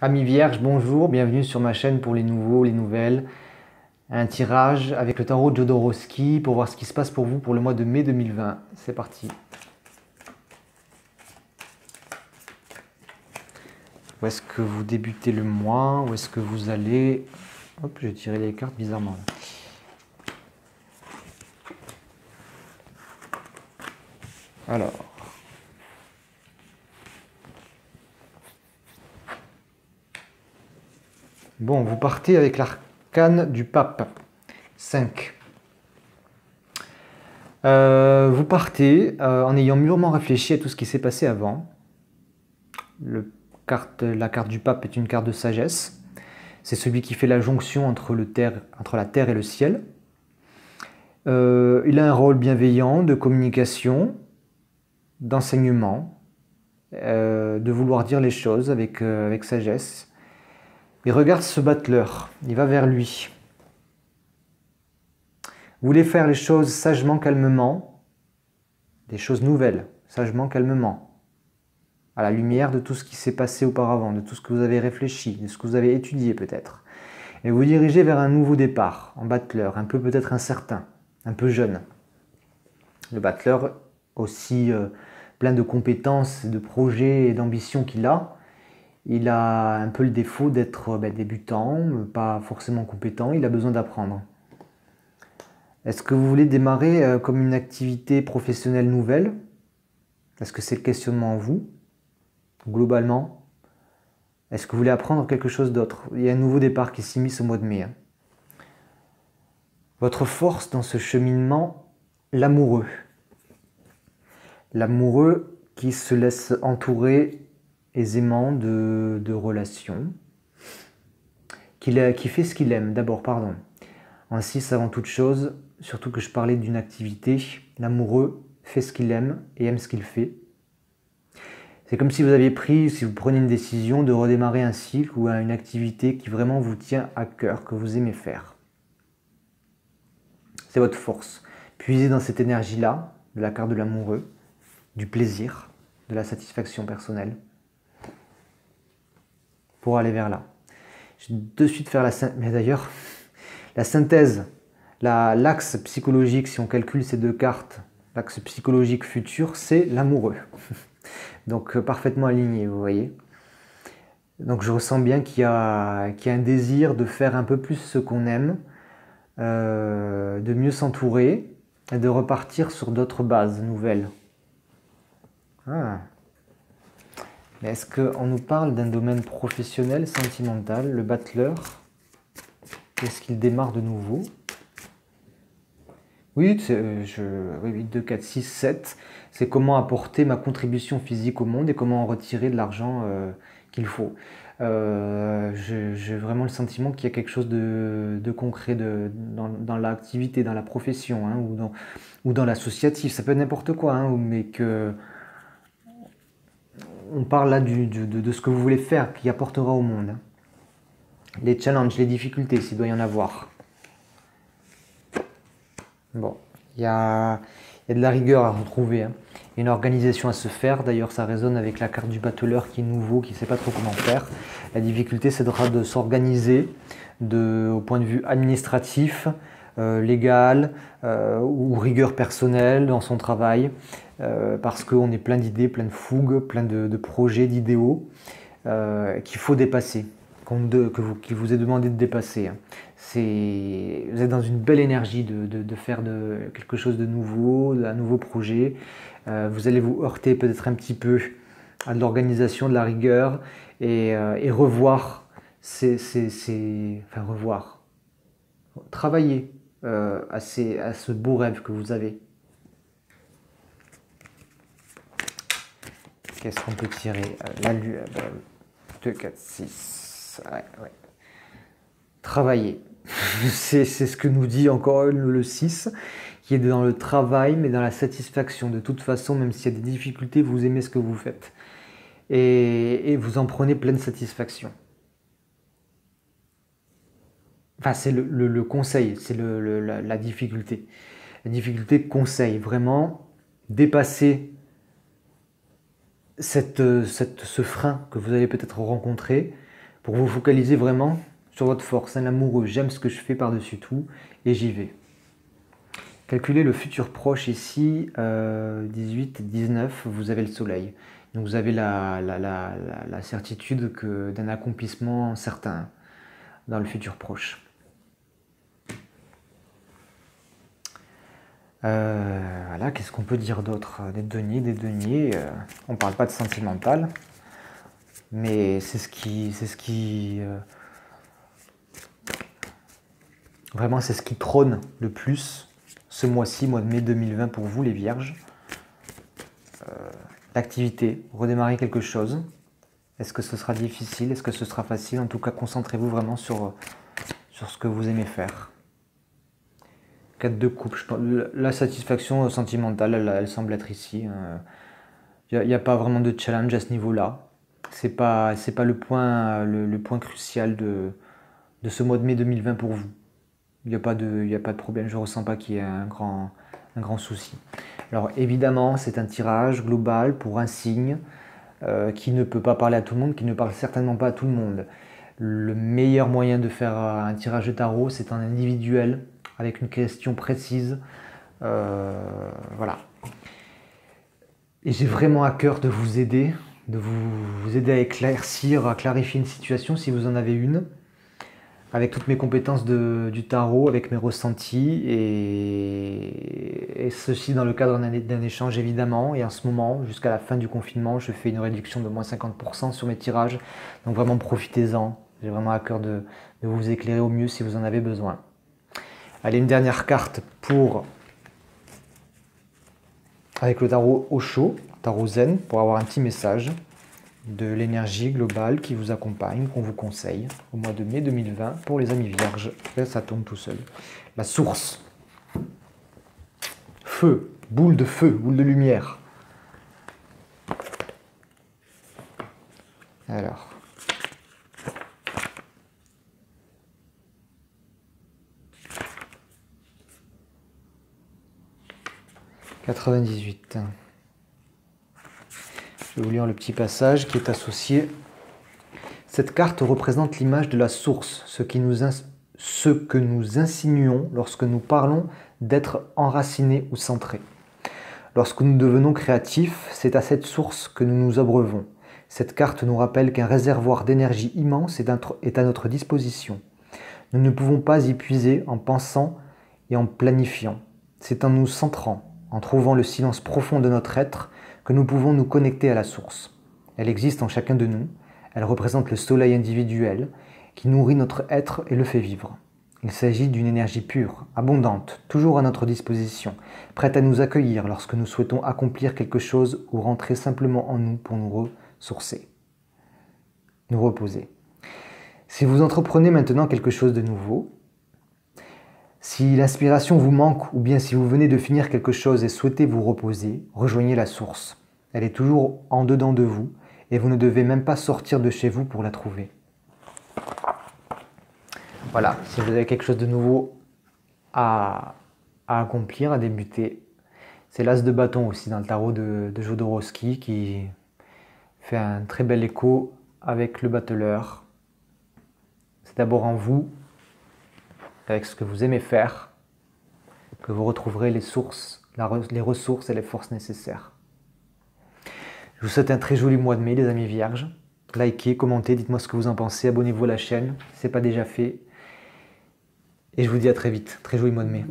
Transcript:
Amis Vierge, bonjour, bienvenue sur ma chaîne pour les nouveaux, les nouvelles. Un tirage avec le tarot de Jodorowsky pour voir ce qui se passe pour vous pour le mois de mai 2020. C'est parti. Où est-ce que vous débutez le mois? Où est-ce que vous allez... Hop, j'ai tiré les cartes bizarrement. Alors... Bon, vous partez avec l'arcane du pape. 5. Vous partez en ayant mûrement réfléchi à tout ce qui s'est passé avant. La carte du pape est une carte de sagesse. C'est celui qui fait la jonction entre la terre et le ciel. Il a un rôle bienveillant de communication, d'enseignement, de vouloir dire les choses avec sagesse. Il regarde ce battleur, il va vers lui. Vous voulez faire les choses sagement, calmement, des choses nouvelles, sagement, calmement, à la lumière de tout ce qui s'est passé auparavant, de tout ce que vous avez réfléchi, de ce que vous avez étudié peut-être. Et vous dirigez vers un nouveau départ, en battleur, un peu peut-être incertain, un peu jeune. Le battleur, aussi plein de compétences, de projets et d'ambitions qu'il a, il a un peu le défaut d'être débutant, pas forcément compétent, il a besoin d'apprendre. Est-ce que vous voulez démarrer comme une activité professionnelle nouvelle? Est-ce que c'est le questionnement en vous, globalement? Est-ce que vous voulez apprendre quelque chose d'autre? Il y a un nouveau départ qui s'immisce au mois de mai. Votre force dans ce cheminement, l'amoureux. L'amoureux qui se laisse entourer aisément de relations, qui fait ce qu'il aime, d'abord, pardon. En 6, avant toute chose, surtout que je parlais d'une activité, l'amoureux fait ce qu'il aime et aime ce qu'il fait. C'est comme si vous aviez pris, si vous prenez une décision de redémarrer un cycle ou une activité qui vraiment vous tient à cœur, que vous aimez faire. C'est votre force. Puisez dans cette énergie-là, de la carte de l'amoureux, du plaisir, de la satisfaction personnelle, pour aller vers là. Je vais de suite faire mais d'ailleurs, la synthèse, l'axe psychologique, si on calcule ces deux cartes, l'axe psychologique futur, c'est l'amoureux. Donc parfaitement aligné, vous voyez. Donc je ressens bien qu'il y a un désir de faire un peu plus ce qu'on aime, de mieux s'entourer et de repartir sur d'autres bases nouvelles. Ah. Mais est-ce qu'on nous parle d'un domaine professionnel, sentimental, le battleur? Est-ce qu'il démarre de nouveau? Oui, 8, 2, 4, 6, 7. C'est comment apporter ma contribution physique au monde et comment en retirer de l'argent qu'il faut. J'ai vraiment le sentiment qu'il y a quelque chose de concret dans l'activité, dans la profession, hein, ou dans l'associatif. Ça peut être n'importe quoi, hein, mais que on parle là de ce que vous voulez faire, qui apportera au monde. Hein. Les challenges, les difficultés, s'il doit y en avoir. Bon, il y a de la rigueur à retrouver, hein. Il y a une organisation à se faire. D'ailleurs, ça résonne avec la carte du battleur qui est nouveau, qui ne sait pas trop comment faire. La difficulté, c'est de s'organiser au point de vue administratif, légal ou rigueur personnelle dans son travail, parce qu'on est plein d'idées, plein de fougue, plein de projets, d'idéaux qu'il faut dépasser. Qu'il vous est demandé de dépasser. Hein. Vous êtes dans une belle énergie de faire quelque chose de nouveau, d'un nouveau projet. Vous allez vous heurter peut-être un petit peu à de l'organisation, de la rigueur et revoir, travailler à ce beau rêve que vous avez. Qu'est-ce qu'on peut tirer? 2, 4, 6. Ouais. Travailler. C'est ce que nous dit encore le 6, qui est dans le travail, mais dans la satisfaction. De toute façon, même s'il y a des difficultés, vous aimez ce que vous faites. Et vous en prenez pleine satisfaction. Enfin, c'est le conseil, c'est la difficulté. La difficulté conseil, vraiment dépasser ce frein que vous allez peut-être rencontrer pour vous focaliser vraiment sur votre force, un amoureux. J'aime ce que je fais par-dessus tout et j'y vais. Calculez le futur proche ici, 18, 19, vous avez le soleil. Donc vous avez la certitude d'un accomplissement certain dans le futur proche. Voilà, qu'est-ce qu'on peut dire d'autre? Des deniers, on ne parle pas de sentimental, mais c'est ce qui vraiment c'est ce qui trône le plus ce mois-ci, mois de mai 2020 pour vous les vierges. L'activité, redémarrer quelque chose. Est-ce que ce sera difficile? Est-ce que ce sera facile? En tout cas, concentrez-vous vraiment sur ce que vous aimez faire. 4 de coupe, la satisfaction sentimentale, elle semble être ici. Il n'y a pas vraiment de challenge à ce niveau-là. C'est pas le point crucial de ce mois de mai 2020 pour vous. Il n'y a pas de problème, je ne ressens pas qu'il y ait un grand souci. Alors évidemment, c'est un tirage global pour un signe qui ne peut pas parler à tout le monde, qui ne parle certainement pas à tout le monde. Le meilleur moyen de faire un tirage de tarot, c'est en individuel, avec une question précise. Voilà. Et j'ai vraiment à cœur de vous aider, vous aider à éclaircir, à clarifier une situation si vous en avez une, avec toutes mes compétences du tarot, avec mes ressentis, et ceci dans le cadre d'un échange évidemment. Et en ce moment, jusqu'à la fin du confinement, je fais une réduction de moins 50% sur mes tirages. Donc vraiment profitez-en, j'ai vraiment à cœur de vous éclairer au mieux si vous en avez besoin. Allez, une dernière carte avec le tarot Osho, tarot Zen, pour avoir un petit message de l'énergie globale qui vous accompagne, qu'on vous conseille au mois de mai 2020 pour les amis vierges. Là, ça tombe tout seul. La source. Feu, boule de lumière. Alors. « 98. » Je vais vous lire le petit passage qui est associé. Cette carte représente l'image de la source, ce que nous insinuons lorsque nous parlons d'être enraciné ou centré. Lorsque nous devenons créatifs, c'est à cette source que nous nous abreuvons. Cette carte nous rappelle qu'un réservoir d'énergie immense est à notre disposition. Nous ne pouvons pas y puiser en pensant et en planifiant. C'est en nous centrant, en trouvant le silence profond de notre être, que nous pouvons nous connecter à la source. Elle existe en chacun de nous, elle représente le soleil individuel qui nourrit notre être et le fait vivre. Il s'agit d'une énergie pure, abondante, toujours à notre disposition, prête à nous accueillir lorsque nous souhaitons accomplir quelque chose ou rentrer simplement en nous pour nous ressourcer, nous reposer. Si vous entreprenez maintenant quelque chose de nouveau, si l'inspiration vous manque ou bien si vous venez de finir quelque chose et souhaitez vous reposer, rejoignez la source. Elle est toujours en dedans de vous et vous ne devez même pas sortir de chez vous pour la trouver. Voilà, si vous avez quelque chose de nouveau à accomplir, à débuter, c'est l'as de bâton aussi dans le tarot de Jodorowsky qui fait un très bel écho avec le battleur. C'est d'abord en vous, avec ce que vous aimez faire, que vous retrouverez les ressources et les forces nécessaires. Je vous souhaite un très joli mois de mai, les amis vierges. Likez, commentez, dites-moi ce que vous en pensez, abonnez-vous à la chaîne si ce n'est pas déjà fait. Et je vous dis à très vite, très joli mois de mai.